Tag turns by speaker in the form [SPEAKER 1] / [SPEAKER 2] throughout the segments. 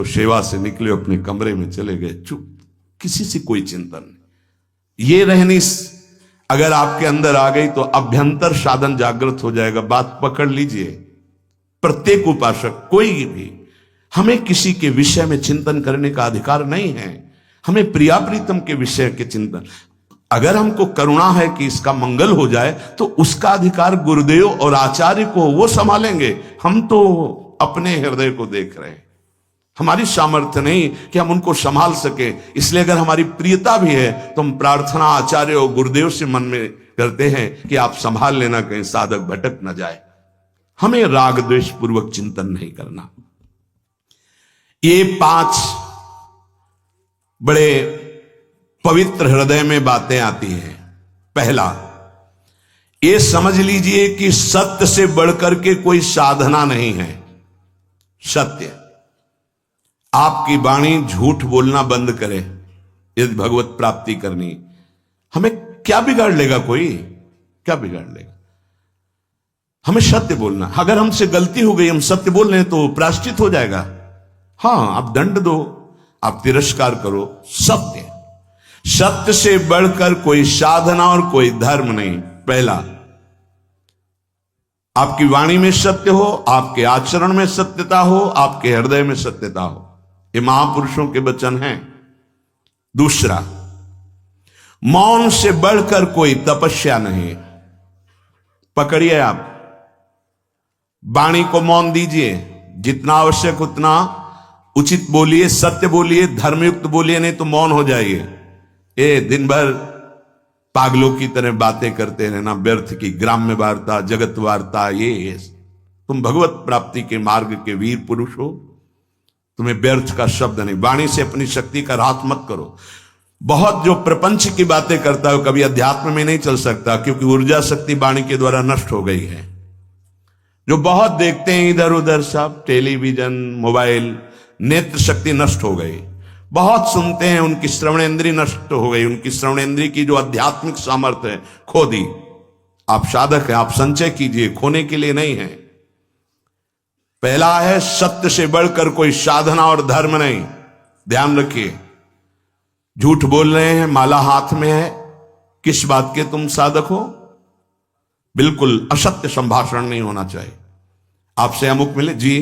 [SPEAKER 1] तो सेवा से निकले, अपने कमरे में चले गए, चुप, किसी से कोई चिंतन नहीं। ये रहनी अगर आपके अंदर आ गई तो अभ्यंतर साधन जागृत हो जाएगा। बात पकड़ लीजिए, प्रत्येक उपासक कोई भी, हमें किसी के विषय में चिंतन करने का अधिकार नहीं है। हमें प्रिया प्रीतम के विषय के चिंतन, अगर हमको करुणा है कि इसका मंगल हो जाए तो उसका अधिकार गुरुदेव और आचार्य को, वो संभालेंगे। हम तो अपने हृदय को देख रहे हैं, हमारी सामर्थ्य नहीं कि हम उनको संभाल सके। इसलिए अगर हमारी प्रियता भी है तो हम प्रार्थना आचार्य और गुरुदेव से मन में करते हैं कि आप संभाल लेना, कहीं साधक भटक न जाए। हमें राग द्वेष पूर्वक चिंतन नहीं करना। ये 5 बड़े पवित्र हृदय में बातें आती हैं। पहला, ये समझ लीजिए कि सत्य से बढ़कर के कोई साधना नहीं है। सत्य, आपकी वाणी झूठ बोलना बंद करे यदि भगवत प्राप्ति करनी। हमें क्या बिगाड़ लेगा, कोई क्या बिगाड़ लेगा? हमें सत्य बोलना। अगर हमसे गलती हो गई, हम सत्य बोल रहे हैं तो प्रायश्चित हो जाएगा। हाँ, आप दंड दो, आप तिरस्कार करो। सत्य, सत्य से बढ़कर कोई साधना और कोई धर्म नहीं। पहला, आपकी वाणी में सत्य हो, आपके आचरण में सत्यता हो, आपके हृदय में सत्यता हो। ये महापुरुषों के वचन हैं। दूसरा, मौन से बढ़कर कोई तपस्या नहीं। पकड़िए, आप वाणी को मौन दीजिए, जितना आवश्यक उतना उचित बोलिए, सत्य बोलिए, धर्मयुक्त बोलिए, नहीं तो मौन हो जाइए। ये दिन भर पागलों की तरह बातें करते रहना, व्यर्थ की ग्राम्य वार्ता, जगत वार्ता। ये तुम भगवत प्राप्ति के मार्ग के वीर पुरुष हो, तुम्हें व्यर्थ का शब्द नहीं। वाणी से अपनी शक्ति का रात मत करो। बहुत जो प्रपंच की बातें करता है कभी अध्यात्म में नहीं चल सकता, क्योंकि ऊर्जा शक्ति वाणी के द्वारा नष्ट हो गई है। जो बहुत देखते हैं इधर उधर, सब टेलीविजन, मोबाइल, नेत्र शक्ति नष्ट हो गई। बहुत सुनते हैं, उनकी श्रवणेंद्रिय नष्ट हो गई, उनकी श्रवणेंद्रिय की जो आध्यात्मिक सामर्थ्य है खो दी। आप साधक हैं, आप संचय कीजिए, खोने के लिए नहीं है। पहला है, सत्य से बढ़कर कोई साधना और धर्म नहीं। ध्यान रखिए, झूठ बोल रहे हैं, माला हाथ में है, किस बात के तुम साधक हो? बिल्कुल असत्य संभाषण नहीं होना चाहिए। आपसे अमुक मिले जी,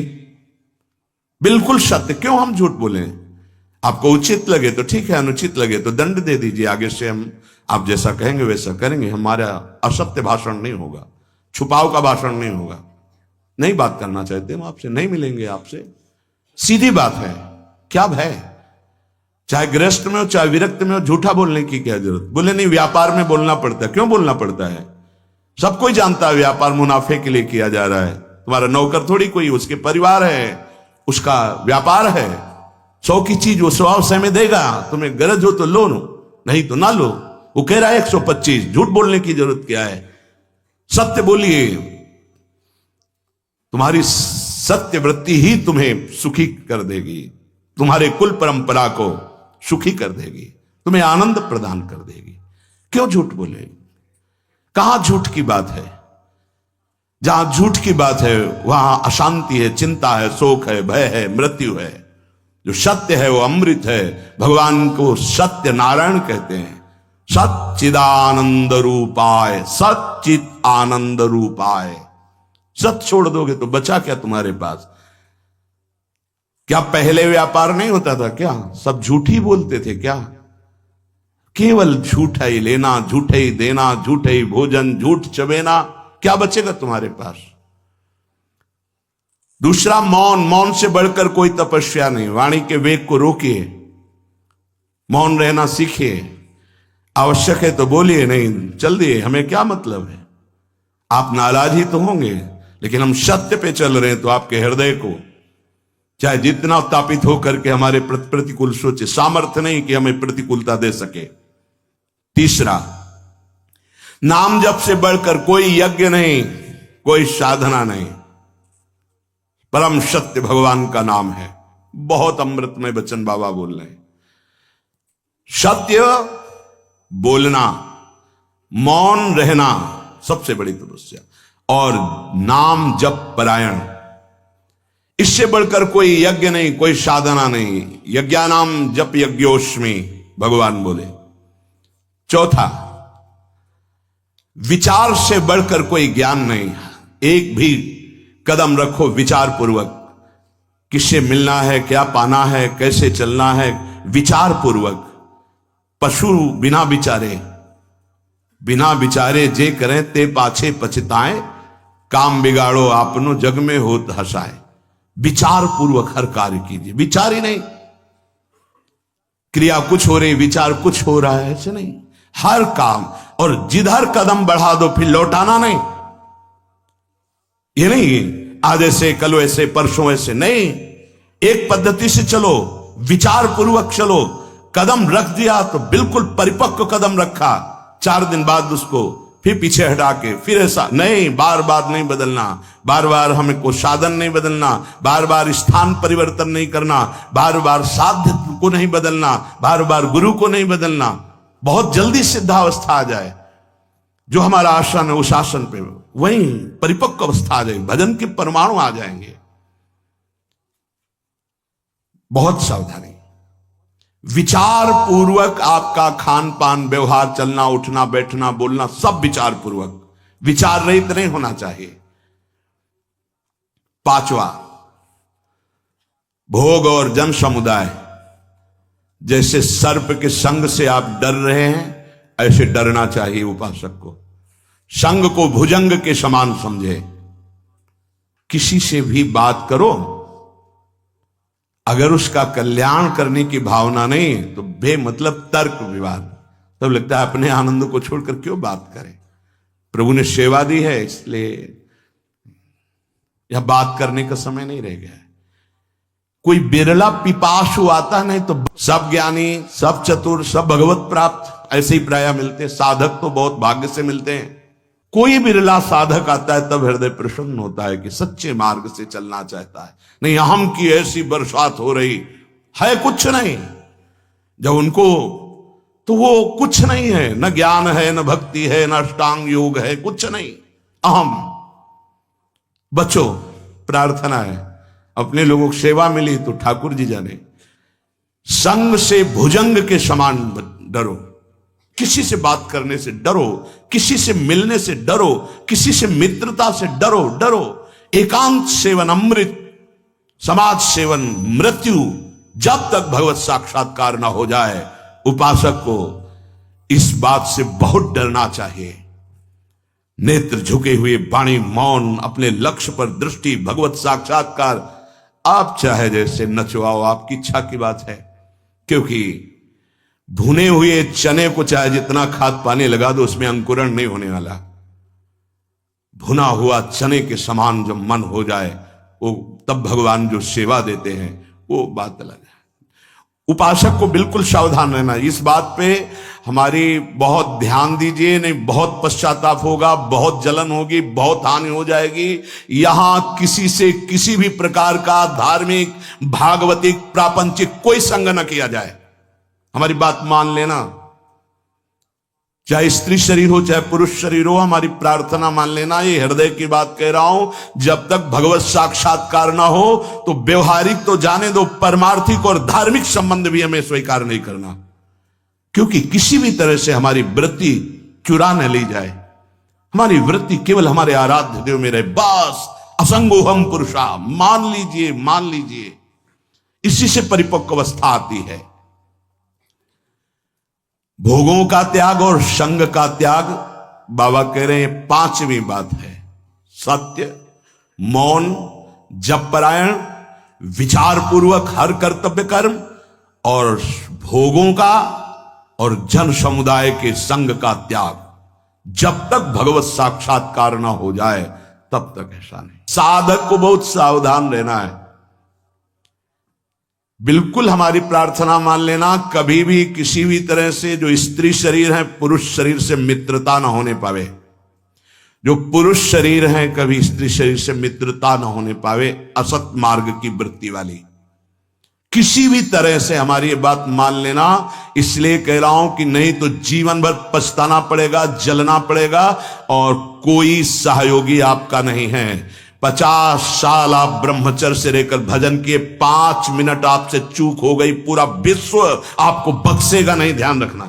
[SPEAKER 1] बिल्कुल सत्य। क्यों हम झूठ बोले? आपको उचित लगे तो ठीक है, अनुचित लगे तो दंड दे दीजिए। आगे से हम आप जैसा कहेंगे वैसा करेंगे। हमारा असत्य भाषण नहीं होगा, छुपाव का भाषण नहीं होगा। नहीं बात करना चाहते हम आपसे, नहीं मिलेंगे आपसे, सीधी बात है। क्या भय? चाहे गृहस्थ में हो चाहे विरक्त में हो, झूठा बोलने की क्या जरूरत? बोले नहीं, व्यापार में बोलना पड़ता है। क्यों बोलना पड़ता है? सब कोई जानता है व्यापार मुनाफे के लिए किया जा रहा है। तुम्हारा नौकर थोड़ी कोई, उसके परिवार है, उसका व्यापार है। 100 की चीज वो 100 में देगा। तुम्हें गरज हो तो लो, नहीं तो ना लो। वो कह रहा है 125। झूठ बोलने की जरूरत क्या है? सत्य बोलिए। तुम्हारी सत्य वृत्ति ही तुम्हें सुखी कर देगी, तुम्हारे कुल परंपरा को सुखी कर देगी, तुम्हें आनंद प्रदान कर देगी। क्यों झूठ बोले? कहां झूठ की बात है? जहां झूठ की बात है वहां अशांति है, चिंता है, शोक है, भय है, मृत्यु है। जो सत्य है वो अमृत है। भगवान को सत्य नारायण कहते हैं। सच्चिदानंद रूपाय, सच्चित आनंद रूपाय। सत्य छोड़ दोगे तो बचा क्या तुम्हारे पास? क्या पहले व्यापार नहीं होता था क्या? सब झूठ ही बोलते थे क्या? केवल झूठा ही लेना, झूठे ही देना, झूठे ही भोजन, झूठ चबेना। क्या बचेगा तुम्हारे पास? दूसरा, मौन। मौन से बढ़कर कोई तपस्या नहीं। वाणी के वेग को रोकिए, मौन रहना सीखिए। आवश्यक है तो बोलिए, नहीं चल दिए, हमें क्या मतलब है। आप नाराज ही तो होंगे, लेकिन हम सत्य पे चल रहे हैं तो आपके हृदय को चाहे जितना उत्तापित होकर के हमारे प्रतिकूल सोचे, सामर्थ्य नहीं कि हमें प्रतिकूलता दे सके। तीसरा, नाम जप से बढ़कर कोई यज्ञ नहीं, कोई साधना नहीं। परम सत्य भगवान का नाम है। बहुत अमृतमय वचन बाबा बोल रहे हैं। सत्य बोलना, मौन रहना सबसे बड़ी तपस्या, और नाम जप परायण। इससे बढ़कर कोई यज्ञ नहीं, कोई साधना नहीं। यज्ञानाम जप यज्ञोस्मि, भगवान बोले। चौथा, विचार से बढ़कर कोई ज्ञान नहीं। एक भी कदम रखो विचार पूर्वक, किससे मिलना है, क्या पाना है, कैसे चलना है, विचार पूर्वक। पशु बिना विचारे जे करें ते पाछे पछताएं, काम बिगाड़ो आपनो जग में होत हंसाए। विचार पूर्वक हर कार्य कीजिए। विचार ही नहीं, क्रिया कुछ हो रही, विचार कुछ हो रहा है, ऐसे नहीं। हर काम, और जिधर कदम बढ़ा दो फिर लौटाना नहीं। ये नहीं आज ऐसे, कल ऐसे, परसों ऐसे नहीं। एक पद्धति से चलो, विचार पूर्वक चलो। कदम रख दिया तो बिल्कुल परिपक्व कदम रखा, 4 दिन बाद उसको फिर पीछे हटा के फिर ऐसा नहीं। बार बार नहीं बदलना, बार बार हमें को साधन नहीं बदलना, बार बार स्थान परिवर्तन नहीं करना, बार बार साध्य को नहीं बदलना, बार बार गुरु को नहीं बदलना। बहुत जल्दी सिद्धावस्था आ जाए, जो हमारा आसन है उस आसन पे वहीं परिपक्व अवस्था आ जाएगी, भजन के परमाणु आ जाएंगे। बहुत सावधानी, विचार पूर्वक आपका खान पान, व्यवहार, चलना उठना, बैठना, बोलना सब विचार पूर्वक, विचार रहित नहीं होना चाहिए। पांचवा, भोग और जन समुदाय। जैसे सर्प के संग से आप डर रहे हैं, ऐसे डरना चाहिए उपासक को। संग को भुजंग के समान समझे। किसी से भी बात करो, अगर उसका कल्याण करने की भावना नहीं तो बेमतलब तर्क विवाद, तब लगता है अपने आनंद को छोड़कर क्यों बात करें। प्रभु ने सेवा दी है, इसलिए यह बात करने का समय नहीं रह गया है। कोई बिरला पिपासु आता नहीं तो सब ज्ञानी, सब चतुर, सब भगवत प्राप्त ऐसे ही प्राय मिलते हैं। साधक तो बहुत भाग्य से मिलते हैं। कोई बिरला साधक आता है तब हृदय प्रसन्न होता है कि सच्चे मार्ग से चलना चाहता है। नहीं, अहम की ऐसी बरसात हो रही है, कुछ नहीं। जब उनको, तो वो कुछ नहीं है, न ज्ञान है, न भक्ति है, न अष्टांग योग है, कुछ नहीं, अहम। बचो, प्रार्थना है, अपने लोगों को सेवा मिली तो ठाकुर जी जाने। संग से भुजंग के समान डरो। किसी से बात करने से डरो, किसी से मिलने से डरो, किसी से मित्रता से डरो। एकांत सेवन अमृत, समाज सेवन मृत्यु। जब तक भगवत साक्षात्कार ना हो जाए, उपासक को इस बात से बहुत डरना चाहिए। नेत्र झुके हुए, वाणी मौन, अपने लक्ष्य पर दृष्टि, भगवत साक्षात्कार। आप चाहे जैसे नचवाओ, आपकी इच्छा की बात है। क्योंकि भुने हुए चने को चाहे जितना खाद पानी लगा दो, उसमें अंकुरण नहीं होने वाला। भुना हुआ चने के समान जब मन हो जाए, वो तब भगवान जो सेवा देते हैं वो बात अलग है। उपासक को बिल्कुल सावधान रहना। इस बात पे हमारी बहुत ध्यान दीजिए, नहीं बहुत पश्चाताप होगा, बहुत जलन होगी, बहुत हानि हो जाएगी। यहां किसी से किसी भी प्रकार का धार्मिक, भागवतिक, प्रापंचिक कोई संग न किया जाए। हमारी बात मान लेना, चाहे स्त्री शरीर हो चाहे पुरुष शरीर हो, हमारी प्रार्थना मान लेना। ये हृदय की बात कह रहा हूं। जब तक भगवत साक्षात्कार ना हो तो व्यवहारिक तो जाने दो, परमार्थिक और धार्मिक संबंध भी हमें स्वीकार नहीं करना। क्योंकि किसी भी तरह से हमारी वृत्ति चुरा न ली जाए। हमारी वृत्ति केवल हमारे आराध्य देव में रहे, बस। असंगोहम पुरुषा, मान लीजिए। इसी से परिपक्व अवस्था आती है। भोगों का त्याग और संग का त्याग, बाबा कह रहे हैं, पांचवी बात है। सत्य, मौन, जप परायण, विचार पूर्वक हर कर्तव्य कर्म, और भोगों का और जन समुदाय के संग का त्याग। जब तक भगवत साक्षात्कार ना हो जाए तब तक ऐसा नहीं। साधक को बहुत सावधान रहना है। बिल्कुल हमारी प्रार्थना मान लेना, कभी भी किसी भी तरह से जो स्त्री शरीर है पुरुष शरीर से मित्रता ना होने पावे। जो पुरुष शरीर है कभी स्त्री शरीर से मित्रता ना होने पावे। असत मार्ग की वृत्ति वाली किसी भी तरह से हमारी ये बात मान लेना। इसलिए कह रहा हूं कि नहीं तो जीवन भर पछताना पड़ेगा, जलना पड़ेगा, और कोई सहयोगी आपका नहीं है। 50 साल आप ब्रह्मचर्य से रहकर भजन किए, 5 मिनट आपसे चूक हो गई, पूरा विश्व आपको बख्शेगा नहीं। ध्यान रखना,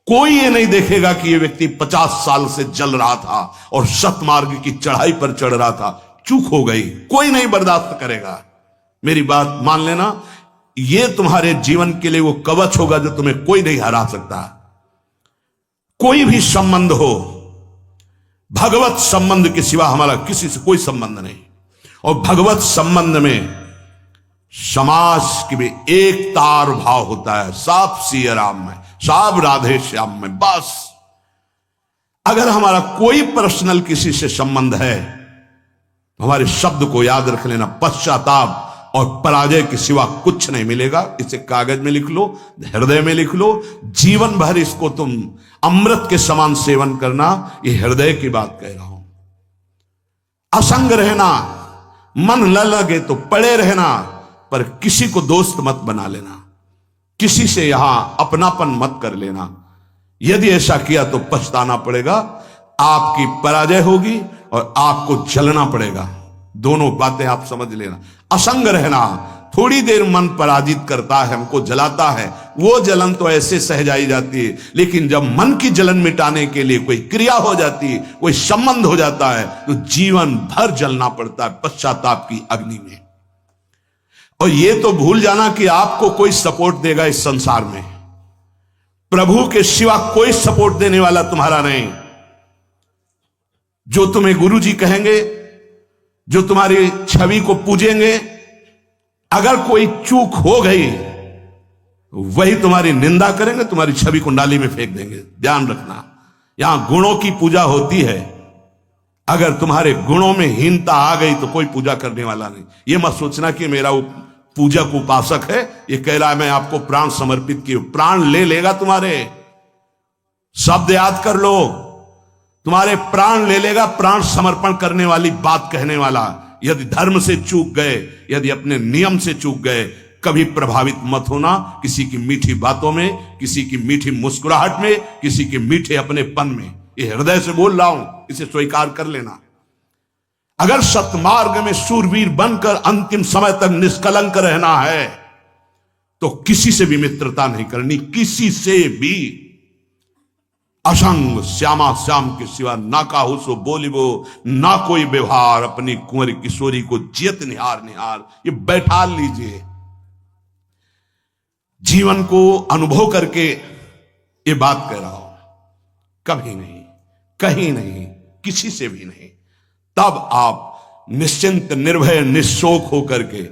[SPEAKER 1] कोई ये नहीं देखेगा कि ये व्यक्ति 50 साल से जल रहा था और सतमार्ग की चढ़ाई पर चढ़ रहा था, चूक हो गई, कोई नहीं बर्दाश्त करेगा। मेरी बात मान लेना, ये तुम्हारे जीवन के लिए वो कवच होगा जो तुम्हें कोई नहीं हरा सकता। कोई भी संबंध हो, भगवत संबंध के सिवा हमारा किसी से कोई संबंध नहीं। और भगवत संबंध में समाज की भी एक तार भाव होता है, साफ सिया राम में, साफ राधे श्याम में। बस अगर हमारा कोई पर्सनल किसी से संबंध है, हमारे शब्द को याद रख लेना, पश्चाताप और पराजय के सिवा कुछ नहीं मिलेगा। इसे कागज में लिख लो, हृदय में लिख लो, जीवन भर इसको तुम अमृत के समान सेवन करना। ये हृदय की बात कह रहा हूं। असंग रहना, मन न लगे तो पड़े रहना, पर किसी को दोस्त मत बना लेना, किसी से यहां अपनापन मत कर लेना। यदि ऐसा किया तो पछताना पड़ेगा, आपकी पराजय होगी और आपको जलना पड़ेगा। दोनों बातें आप समझ लेना। असंग रहना, थोड़ी देर मन पराजित करता है, हमको जलाता है, वो जलन तो ऐसे सह जाई जाती है, लेकिन जब मन की जलन मिटाने के लिए कोई क्रिया हो जाती है, कोई संबंध हो जाता है, तो जीवन भर जलना पड़ता है पश्चाताप की अग्नि में। और ये तो भूल जाना कि आपको कोई सपोर्ट देगा इस संसार में, प्रभु के सिवा कोई सपोर्ट देने वाला तुम्हारा नहीं। जो तुम्हें गुरु जी कहेंगे, जो तुम्हारी छवि को पूजेंगे, अगर कोई चूक हो गई वही तुम्हारी निंदा करेंगे, तुम्हारी छवि को नाली में फेंक देंगे। ध्यान रखना, यहां गुणों की पूजा होती है। अगर तुम्हारे गुणों में हीनता आ गई तो कोई पूजा करने वाला नहीं। यह मत सोचना कि मेरा पूजक उपासक है, ये कह रहा है मैं आपको प्राण समर्पित किए, प्राण ले लेगा तुम्हारे। शब्द याद कर लो, तुम्हारे प्राण ले लेगा प्राण समर्पण करने वाली बात कहने वाला। यदि धर्म से चूक गए, यदि अपने नियम से चूक गए, कभी प्रभावित मत होना किसी की मीठी बातों में, किसी की मीठी मुस्कुराहट में, किसी के मीठे अपनेपन में। ये हृदय से बोल रहा हूं, इसे स्वीकार कर लेना। अगर सतमार्ग में शूरवीर बनकर अंतिम समय तक निष्कलंक रहना है तो किसी से भी मित्रता नहीं करनी, किसी से भी। असंग श्यामा श्याम के सिवा ना काहू सो बोलिबो, ना कोई व्यवहार, अपनी कुंवर किशोरी को जियत निहार निहार। ये बैठा लीजिए, जीवन को अनुभव करके ये बात कह रहा हूं। कभी नहीं, कहीं नहीं, किसी से भी नहीं। तब आप निश्चिंत निर्भय निशोक होकर के,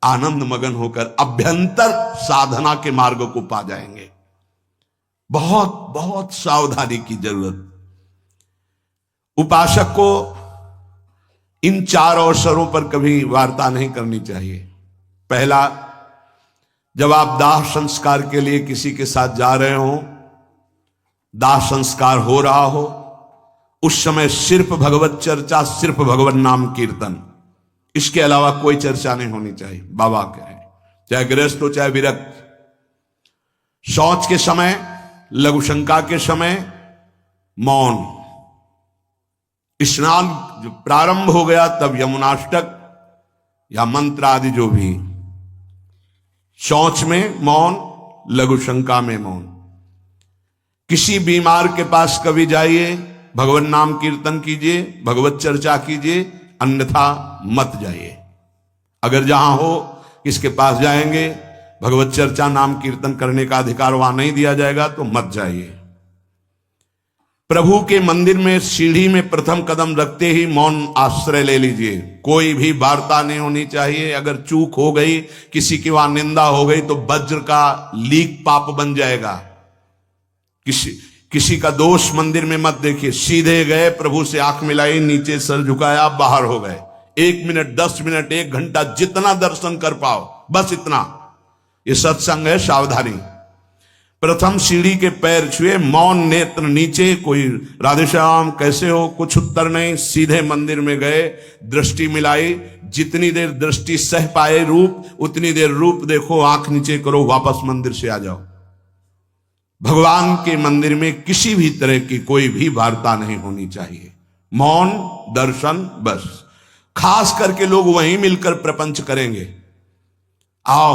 [SPEAKER 1] आनंद मगन होकर अभ्यंतर साधना के मार्ग को पा जाएंगे। बहुत बहुत सावधानी की जरूरत। उपासक को इन 4 अवसरों पर कभी वार्ता नहीं करनी चाहिए। पहला, जब आप दाह संस्कार के लिए किसी के साथ जा रहे हो, दाह संस्कार हो रहा हो, उस समय सिर्फ भगवत चर्चा, सिर्फ भगवत नाम कीर्तन, इसके अलावा कोई चर्चा नहीं होनी चाहिए। बाबा कहे, चाहे गृहस्थ हो चाहे विरक्त। शौच के समय, लघु शंका के समय मौन। स्नान जो प्रारंभ हो गया तब यमुनाष्टक या मंत्र आदि जो भी, शौच में मौन, लघु शंका में मौन। किसी बीमार के पास कभी जाइए, भगवत नाम कीर्तन कीजिए, भगवत चर्चा कीजिए, अन्यथा मत जाइए। अगर जहां हो किसके पास जाएंगे, भगवत चर्चा नाम कीर्तन करने का अधिकार वहां नहीं दिया जाएगा तो मत जाइए। प्रभु के मंदिर में सीढ़ी में प्रथम कदम रखते ही मौन आश्रय ले लीजिए। कोई भी वार्ता नहीं होनी चाहिए। अगर चूक हो गई, किसी की वहां निंदा हो गई तो वज्र का लीक पाप बन जाएगा। किसी का दोष मंदिर में मत देखिए। सीधे गए, प्रभु से आंख मिलाई, नीचे सर झुकाया, बाहर हो गए। 1 मिनट, 10 मिनट, 1 घंटा, जितना दर्शन कर पाओ, बस इतना। ये सत्संग है, सावधानी। प्रथम सीढ़ी के पैर छुए, मौन, नेत्र नीचे, कोई राधे श्याम कैसे हो, कुछ उत्तर नहीं। सीधे मंदिर में गए, दृष्टि मिलाई, जितनी देर दृष्टि सह पाए रूप, उतनी देर रूप देखो, आंख नीचे करो, वापस मंदिर से आ जाओ। भगवान के मंदिर में किसी भी तरह की कोई भी वार्ता नहीं होनी चाहिए। मौन, दर्शन, बस। खास करके लोग वहीं मिलकर प्रपंच करेंगे। आओ,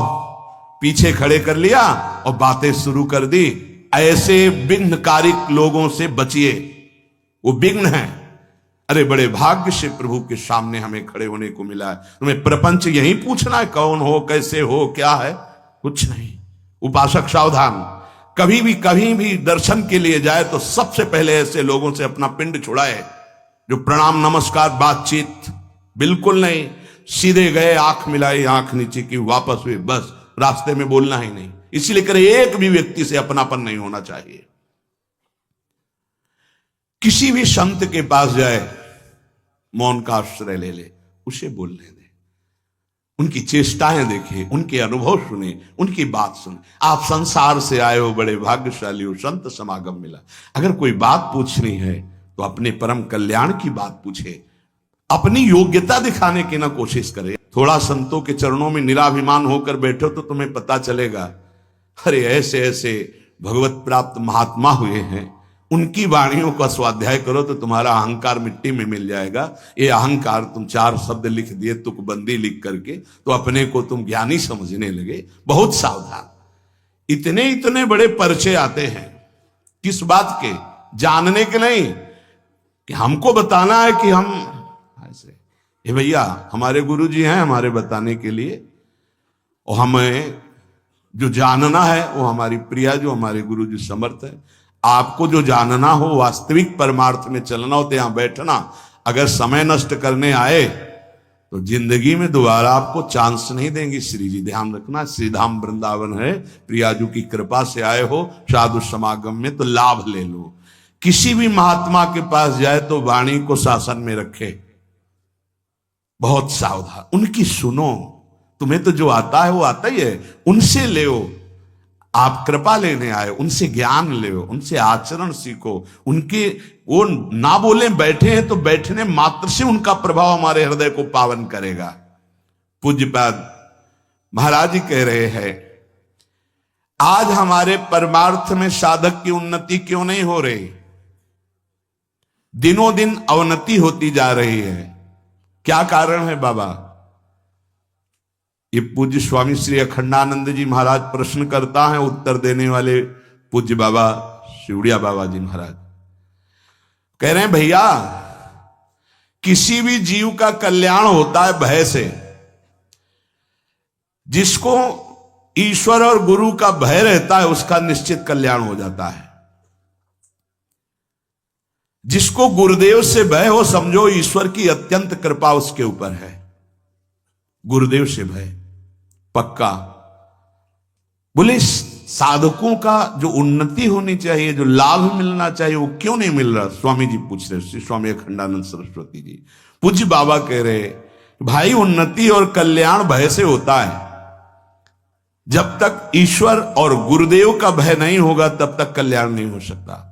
[SPEAKER 1] पीछे खड़े कर लिया और बातें शुरू कर दी। ऐसे विघ्नकारिक लोगों से बचिए, वो विघ्न है। अरे बड़े भाग्य से प्रभु के सामने हमें खड़े होने को मिला है। तुम्हें प्रपंच यही पूछना है, कौन हो, कैसे हो, क्या है, कुछ नहीं। उपासक सावधान, कभी भी दर्शन के लिए जाए तो सबसे पहले ऐसे लोगों से अपना पिंड छुड़ाए जो प्रणाम नमस्कार बातचीत बिल्कुल नहीं, सीधे गए, आंख मिलाई, आंख नीचे की, वापस हुए, बस रास्ते में बोलना ही नहीं। इसलिए करे एक भी व्यक्ति से अपनापन नहीं होना चाहिए। किसी भी संत के पास जाए, मौन का आश्रय ले ले, उसे बोलने दे, उनकी चेष्टाएं देखे, उनके अनुभव सुने, उनकी बात सुने। आप संसार से आए हो, बड़े भाग्यशाली हो, संत समागम मिला। अगर कोई बात पूछनी है तो अपने परम कल्याण की बात पूछे, अपनी योग्यता दिखाने की ना कोशिश करे। थोड़ा संतों के चरणों में निराभिमान होकर बैठो तो तुम्हें पता चलेगा, अरे ऐसे ऐसे भगवत प्राप्त महात्मा हुए हैं, उनकी वाणियों का स्वाध्याय करो तो तुम्हारा अहंकार मिट्टी में मिल जाएगा। ये अहंकार, तुम 4 शब्द लिख दिए तुकबंदी लिख करके तो अपने को तुम ज्ञानी समझने लगे। बहुत सावधान। इतने इतने बड़े पर्चे आते हैं, किस बात के? जानने के नहीं, कि हमको बताना है कि हम ऐसे। ये भैया हमारे गुरु जी हैं हमारे बताने के लिए, और हमें जो जानना है वो हमारी प्रिया, जो हमारे गुरु जी समर्थ है। आपको जो जानना हो, वास्तविक परमार्थ में चलना हो तो यहां बैठना। अगर समय नष्ट करने आए तो जिंदगी में दोबारा आपको चांस नहीं देंगे श्री जी, ध्यान रखना। श्रीधाम वृंदावन है, प्रियाजू की कृपा से आए हो साधु समागम में तो लाभ ले लो। किसी भी महात्मा के पास जाए तो वाणी को शासन में रखे, बहुत सावधान, उनकी सुनो। तुम्हें तो जो आता है वो आता ही है, उनसे ले। आप कृपा लेने आए, उनसे ज्ञान ले, उनसे आचरण सीखो। उनके वो ना बोले बैठे हैं तो बैठने मात्र से उनका प्रभाव हमारे हृदय को पावन करेगा। पूज्यपाद महाराज जी कह रहे हैं, आज हमारे परमार्थ में साधक की उन्नति क्यों नहीं हो रही? दिनों दिन अवनति होती जा रही है। क्या कारण है बाबा? ये पूज्य स्वामी श्री अखंडानंद जी महाराज प्रश्न करता है, उत्तर देने वाले पूज्य बाबा शिवड़िया बाबा जी महाराज कह रहे हैं, भैया किसी भी जीव का कल्याण होता है भय से। जिसको ईश्वर और गुरु का भय रहता है उसका निश्चित कल्याण हो जाता है। जिसको गुरुदेव से भय हो, समझो ईश्वर की अत्यंत कृपा उसके ऊपर है। गुरुदेव से भय पक्का। बोले साधकों का जो उन्नति होनी चाहिए, जो लाभ मिलना चाहिए, वो क्यों नहीं मिल रहा? स्वामी जी पूछ रहे, श्री स्वामी अखंडानंद सरस्वती जी। पूज्य बाबा कह रहे, भाई उन्नति और कल्याण भय से होता है। जब तक ईश्वर और गुरुदेव का भय नहीं होगा तब तक कल्याण नहीं हो सकता।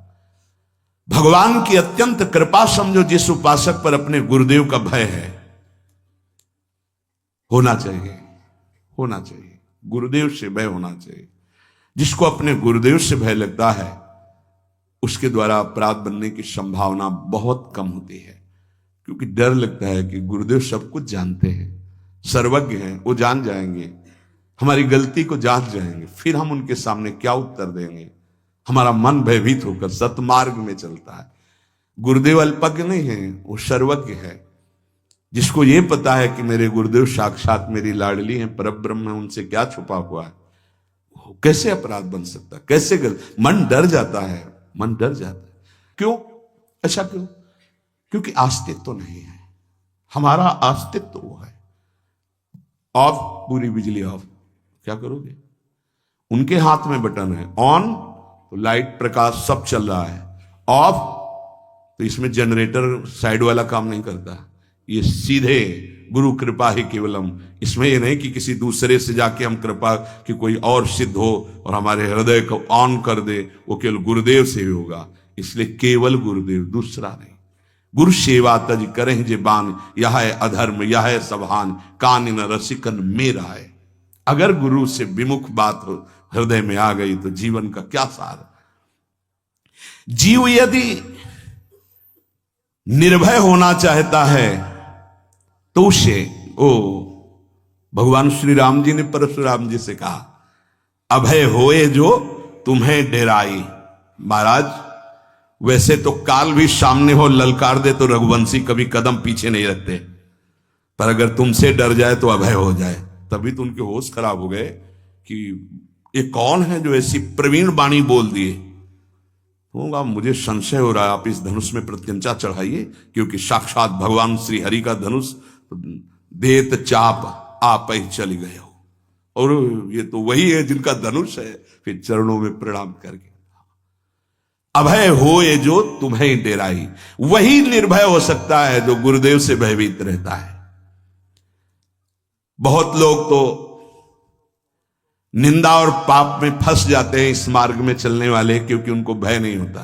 [SPEAKER 1] भगवान की अत्यंत कृपा समझो, जिस उपासक पर अपने गुरुदेव का भय है, होना चाहिए, होना चाहिए। गुरुदेव से भय होना चाहिए। जिसको अपने गुरुदेव से भय लगता है उसके द्वारा अपराध बनने की संभावना बहुत कम होती है, क्योंकि डर लगता है कि गुरुदेव सब कुछ जानते हैं, सर्वज्ञ हैं, वो जान जाएंगे, हमारी गलती को जांच जाएंगे, फिर हम उनके सामने क्या उत्तर देंगे। हमारा मन भयभीत होकर सतमार्ग में चलता है। गुरुदेव अल्पज्ञ नहीं है, वो सर्वज्ञ है। जिसको ये पता है कि मेरे गुरुदेव साक्षात मेरी लाडली हैं, परब्रह्म है, उनसे क्या छुपा हुआ है, कैसे अपराध बन सकता, कैसे गलत। मन डर जाता है, मन डर जाता है। क्यों ऐसा? क्यों? क्योंकि अस्तित्व तो नहीं है। हमारा अस्तित्व वो है। ऑफ, पूरी बिजली ऑफ, क्या करोगे? उनके हाथ में बटन है, ऑन तो लाइट प्रकाश सब चल रहा है, ऑफ तो इसमें जनरेटर साइड वाला काम नहीं करता। ये सीधे गुरु कृपा ही केवलम। इसमें ये नहीं कि किसी दूसरे से जाके हम कृपा कि कोई और सिद्ध हो और हमारे हृदय को ऑन कर दे, वो केवल गुरुदेव से ही होगा। इसलिए केवल गुरुदेव, दूसरा नहीं। गुरु सेवा तज करें जे बान, यह है अधर्म यह है सभान, कान न रसिकन मेरा है। अगर गुरु से विमुख बात हृदय में आ गई तो जीवन का क्या सार। जीव यदि निर्भय होना चाहता है तो तो उसे ओ भगवान श्री राम जी ने परशुराम जी से कहा, अभय होए जो तुम्हें डेराई। महाराज, वैसे तो काल भी सामने हो ललकार दे तो रघुवंशी कभी कदम पीछे नहीं रखते, पर अगर तुमसे डर जाए तो अभय हो जाए। तभी तो उनके होश खराब हो गए कि ये कौन है जो ऐसी प्रवीण वाणी बोल दिए। होगा, मुझे संशय हो रहा है, आप इस धनुष में प्रत्यंचा चढ़ाइए, क्योंकि साक्षात भगवान श्री हरि का धनुष देत चाप आप ही चली गए हो, और ये तो वही है जिनका धनुष है। फिर चरणों में प्रणाम करके, अभय होए जो तुम्हें डेराई। वही निर्भय हो सकता है जो गुरुदेव से भयभीत रहता है। बहुत लोग तो निंदा और पाप में फंस जाते हैं इस मार्ग में चलने वाले, क्योंकि उनको भय नहीं होता।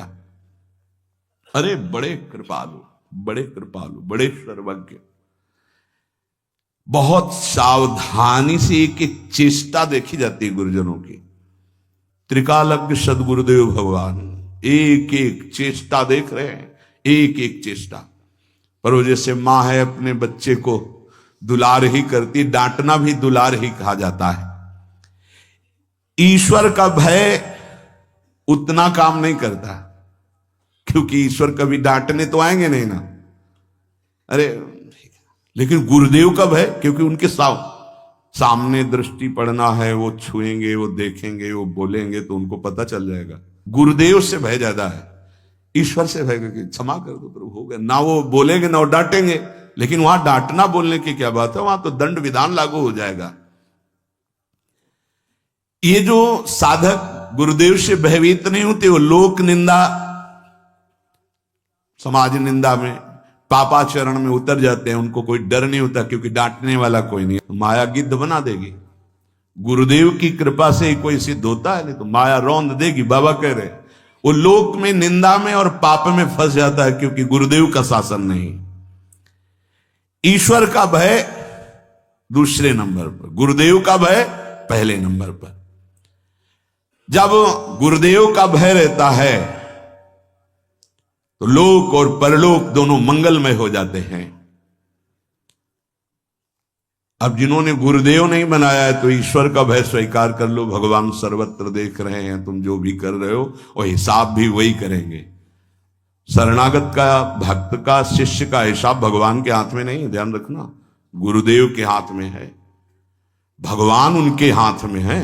[SPEAKER 1] अरे बड़े कृपालु, बड़े कृपालु, बड़े सर्वज्ञ, बहुत सावधानी से एक एक चेष्टा देखी जाती है गुरुजनों की। त्रिकालज्ञ सदगुरुदेव भगवान एक एक चेष्टा देख रहे हैं, एक एक चेष्टा। पर वो जैसे मां है अपने बच्चे को दुलार ही करती, डांटना भी दुलार ही कहा जाता है। ईश्वर का भय उतना काम नहीं करता, क्योंकि ईश्वर कभी डांटने तो आएंगे नहीं ना। अरे लेकिन गुरुदेव का भय, क्योंकि उनके सामने दृष्टि पड़ना है, वो छुएंगे, वो देखेंगे, वो बोलेंगे तो उनको पता चल जाएगा। गुरुदेव से भय ज्यादा है, ईश्वर से भय कि क्षमा कर दो प्रभु, हो गया ना। वो बोलेंगे ना वो डांटेंगे, लेकिन वहां डांटना बोलने की क्या बात है, वहां तो दंड विधान लागू हो जाएगा। ये जो साधक गुरुदेव से भयभीत नहीं होते, वो लोक निंदा, समाज निंदा में, पापाचरण में उतर जाते हैं। उनको कोई डर नहीं होता, क्योंकि डांटने वाला कोई नहीं। माया गिद्ध बना देगी, गुरुदेव की कृपा से ही कोई सिद्ध होता है, नहीं तो माया रौंद देगी। बाबा कह रहे वो लोक में, निंदा में और पाप में फंस जाता है, क्योंकि गुरुदेव का शासन नहीं। ईश्वर का भय दूसरे नंबर पर, गुरुदेव का भय पहले नंबर पर। जब गुरुदेव का भय रहता है तो लोक और परलोक दोनों मंगलमय हो जाते हैं। अब जिन्होंने गुरुदेव नहीं बनाया है तो ईश्वर का भय स्वीकार कर लो, भगवान सर्वत्र देख रहे हैं, तुम जो भी कर रहे हो और हिसाब भी वही करेंगे। शरणागत का, भक्त का, शिष्य का हिसाब भगवान के हाथ में नहीं है, ध्यान रखना, गुरुदेव के हाथ में है। भगवान उनके हाथ में है,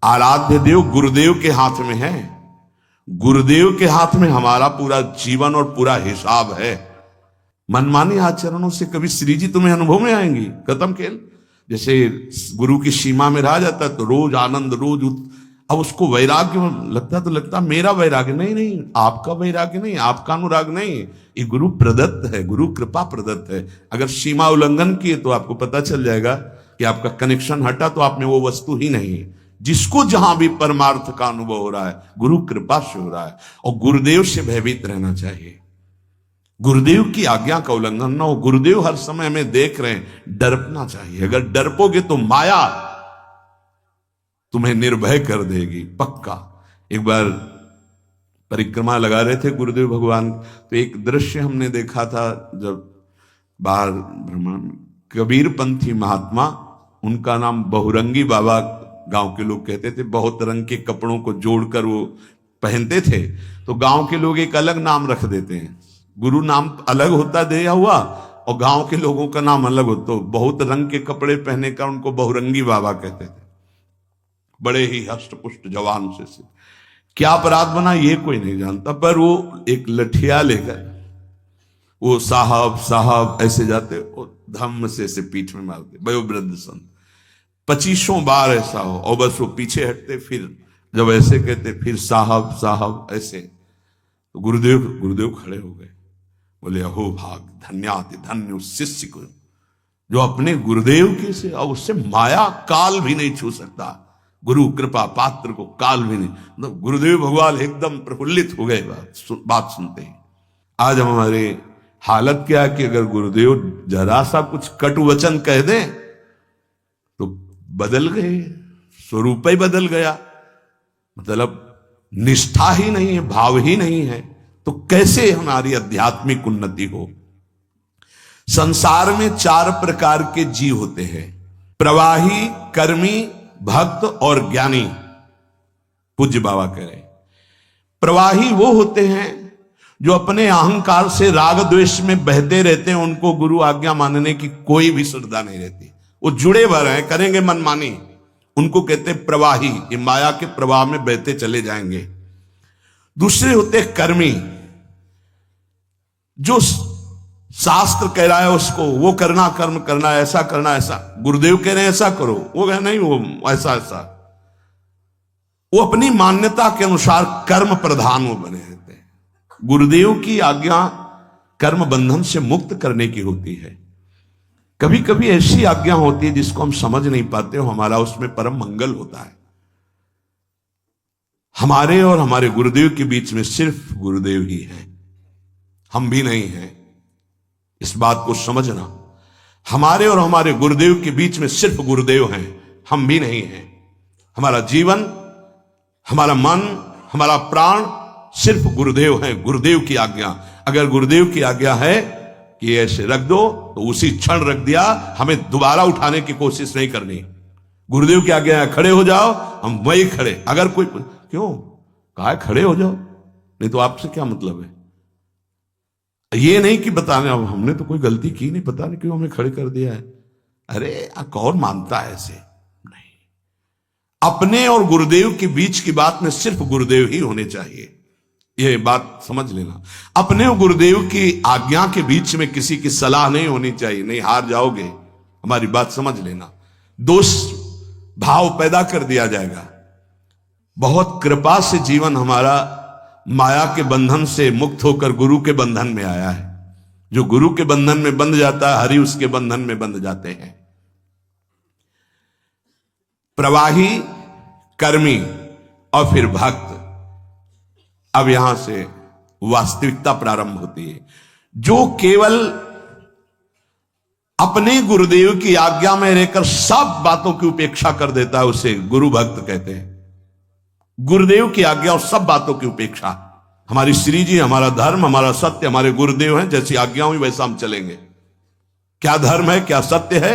[SPEAKER 1] आराध्य देव गुरुदेव के हाथ में है। गुरुदेव के हाथ में हमारा पूरा जीवन और पूरा हिसाब है। मनमानी आचरणों से कभी श्री जी तुम्हें अनुभव में आएंगी, खत्म खेल। जैसे गुरु की सीमा में रहा जाता है तो रोज आनंद, रोज अब उसको वैराग्य लगता तो लगता मेरा वैराग्य नहीं, नहीं आपका वैराग्य नहीं, आपका अनुराग नहीं, ये गुरु प्रदत्त है, गुरु कृपा प्रदत्त है। अगर सीमा उल्लंघन किए तो आपको पता चल जाएगा कि आपका कनेक्शन हटा तो आप में वो वस्तु ही नहीं है। जिसको जहां भी परमार्थ का अनुभव हो रहा है गुरु कृपा से हो रहा है, और गुरुदेव से भयभीत रहना चाहिए। गुरुदेव की आज्ञा का उल्लंघन ना हो। गुरुदेव हर समय हमें देख रहे हैं, डरना चाहिए। अगर डरपोगे तो माया तुम्हें निर्भय कर देगी, पक्का। एक बार परिक्रमा लगा रहे थे गुरुदेव भगवान, तो एक दृश्य हमने देखा था, जब बाहर भ्रमण, कबीर पंथी महात्मा, उनका नाम बहुरंगी बाबा गांव के लोग कहते थे। बहुत रंग के कपड़ों को जोड़कर वो पहनते थे, तो गांव के लोग एक अलग नाम रख देते हैं। गुरु नाम अलग होता दिया हुआ और गांव के लोगों का नाम अलग होता। तो बहुत रंग के कपड़े पहने का उनको बहुरंगी बाबा कहते थे। बड़े ही हष्टपुष्ट जवान से क्या अपराध बना ये कोई नहीं जानता, पर वो एक लठिया लेकर वो साहब साहब ऐसे जाते और धम्म से पीठ में मारते। वयोवृद्ध संत 25 बार ऐसा हो, और बस वो पीछे हटते, फिर जब ऐसे कहते फिर साहब साहब ऐसे। तो गुरुदेव खड़े हो गए, बोले अहो भाग, धन्याति धन्य उस शिष्य को जो अपने गुरुदेव के से, और उससे माया काल भी नहीं छू सकता। गुरु कृपा पात्र को काल भी नहीं। तो गुरुदेव भगवान एकदम प्रफुल्लित हो गए बात सुनते ही। आज हमारे हालत क्या है कि अगर गुरुदेव जरा सा कुछ कटु वचन कह दें तो बदल गए, स्वरूप ही बदल गया। मतलब निष्ठा ही नहीं है, भाव ही नहीं है, तो कैसे हमारी आध्यात्मिक उन्नति हो। संसार में 4 प्रकार के जीव होते हैं, प्रवाही, कर्मी, भक्त और ज्ञानी। पूज्य बाबा कह रहे, प्रवाही वो होते हैं जो अपने अहंकार से राग द्वेष में बहते रहते हैं, उनको गुरु आज्ञा मानने की कोई भी श्रद्धा नहीं रहती, वो जुड़े भर हैं, करेंगे मनमानी, उनको कहते हैं प्रवाही, ये माया के प्रवाह में बहते चले जाएंगे। दूसरे होते हैं कर्मी, जो शास्त्र कह रहा है उसको वो करना, कर्म करना, ऐसा करना, ऐसा गुरुदेव कह रहे हैं ऐसा करो, वो कह नहीं वो ऐसा ऐसा, वो अपनी मान्यता के अनुसार कर्म प्रधान वो बने रहते हैं। गुरुदेव की आज्ञा कर्म बंधन से मुक्त करने की होती है। कभी कभी ऐसी आज्ञा होती है जिसको हम समझ नहीं पाते हो, हमारा उसमें परम मंगल होता है। हमारे और हमारे गुरुदेव के बीच में सिर्फ गुरुदेव ही है, हम भी नहीं हैं, इस बात को समझना। हमारे और हमारे गुरुदेव के बीच में सिर्फ गुरुदेव हैं, हम भी नहीं हैं। हमारा जीवन, हमारा मन, हमारा प्राण सिर्फ गुरुदेव हैं, गुरुदेव की आज्ञा। अगर गुरुदेव की आज्ञा है कि ऐसे रख दो तो उसी क्षण रख दिया, हमें दोबारा उठाने की कोशिश नहीं करनी। गुरुदेव की आज्ञा है खड़े हो जाओ, हम वही खड़े। अगर कोई क्यों कहा खड़े हो जाओ, नहीं तो आपसे क्या मतलब है? ये नहीं कि बताने अब हमने तो कोई गलती की नहीं, पता नहीं क्यों हमें खड़े कर दिया है। अरे कौन मानता है ऐसे? नहीं, अपने और गुरुदेव के बीच की बात में सिर्फ गुरुदेव ही होने चाहिए, ये बात समझ लेना। अपने और गुरुदेव की आज्ञा के बीच में किसी की सलाह नहीं होनी चाहिए, नहीं हार जाओगे, हमारी बात समझ लेना। दोष भाव पैदा कर दिया जाएगा। बहुत कृपा से जीवन हमारा माया के बंधन से मुक्त होकर गुरु के बंधन में आया है। जो गुरु के बंधन में बंध जाता है, हरि उसके बंधन में बंध जाते हैं। प्रवाही, कर्मी और फिर भक्त। अब यहां से वास्तविकता प्रारंभ होती है। जो केवल अपने गुरुदेव की आज्ञा में रहकर सब बातों की उपेक्षा कर देता है, उसे गुरु भक्त कहते हैं। गुरुदेव की आज्ञा और सब बातों की उपेक्षा। हमारी श्री जी, हमारा धर्म, हमारा सत्य, हमारे गुरुदेव हैं, जैसी आज्ञा हुई वैसा हम चलेंगे। क्या धर्म है, क्या सत्य है,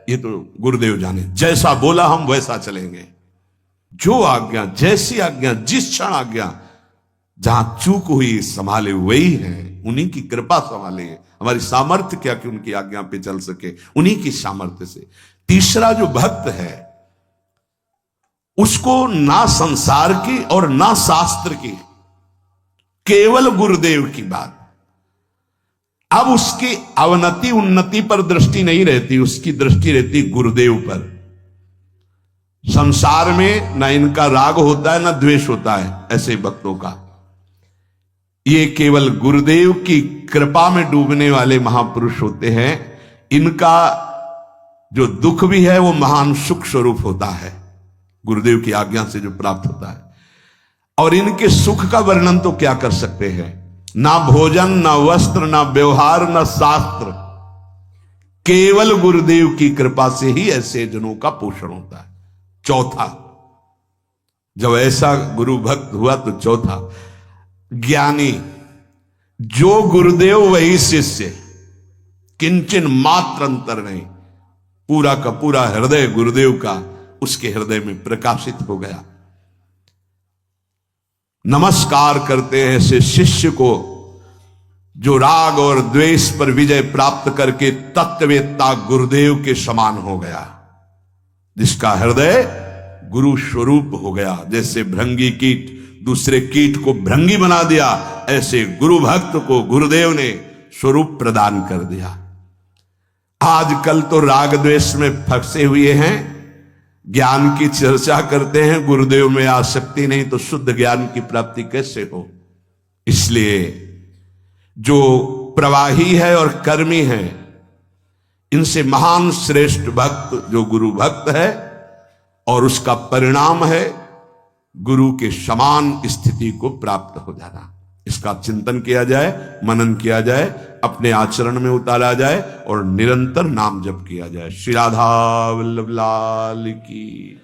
[SPEAKER 1] ये तो गुरुदेव जाने। जैसा बोला हम वैसा चलेंगे। जो आज्ञा, जैसी आज्ञा, जिस क्षण आज्ञा, जहां चूक हुई संभाले वही है, उन्हीं की कृपा संभाले। हमारी सामर्थ्य क्या कि उनकी आज्ञा पे चल सके, उन्हीं की सामर्थ्य से। तीसरा जो भक्त है, उसको ना संसार की और ना शास्त्र की, केवल गुरुदेव की बात। अब उसकी अवनति उन्नति पर दृष्टि नहीं रहती, उसकी दृष्टि रहती गुरुदेव पर। संसार में ना इनका राग होता है ना द्वेष होता है ऐसे भक्तों का। ये केवल गुरुदेव की कृपा में डूबने वाले महापुरुष होते हैं। इनका जो दुख भी है वो महान सुख स्वरूप होता है, गुरुदेव की आज्ञा से जो प्राप्त होता है। और इनके सुख का वर्णन तो क्या कर सकते हैं? ना भोजन, ना वस्त्र, ना व्यवहार, ना शास्त्र, केवल गुरुदेव की कृपा से ही ऐसे जनों का पोषण होता है। चौथा, जब ऐसा गुरु भक्त हुआ तो चौथा, ज्ञानी। जो गुरुदेव वही शिष्य, किंचन मात्र अंतर नहीं। पूरा का पूरा हृदय गुरुदेव का उसके हृदय में प्रकाशित हो गया। नमस्कार करते हैं ऐसे शिष्य को जो राग और द्वेष पर विजय प्राप्त करके तत्ववेत्ता गुरुदेव के समान हो गया, जिसका हृदय गुरु स्वरूप हो गया। जैसे भृंगी कीट दूसरे कीट को भृंगी बना दिया, ऐसे गुरु भक्त को गुरुदेव ने स्वरूप प्रदान कर दिया। आजकल तो राग द्वेष में फंसे हुए हैं, ज्ञान की चर्चा करते हैं, गुरुदेव में आसक्ति नहीं तो शुद्ध ज्ञान की प्राप्ति कैसे हो? इसलिए जो प्रवाही है और कर्मी है, इनसे महान श्रेष्ठ भक्त जो गुरु भक्त है, और उसका परिणाम है गुरु के समान स्थिति को प्राप्त हो जाना। इसका चिंतन किया जाए, मनन किया जाए, अपने आचरण में उतारा जाए और निरंतर नाम जप किया जाए। श्री राधा वल्लभ लाल की।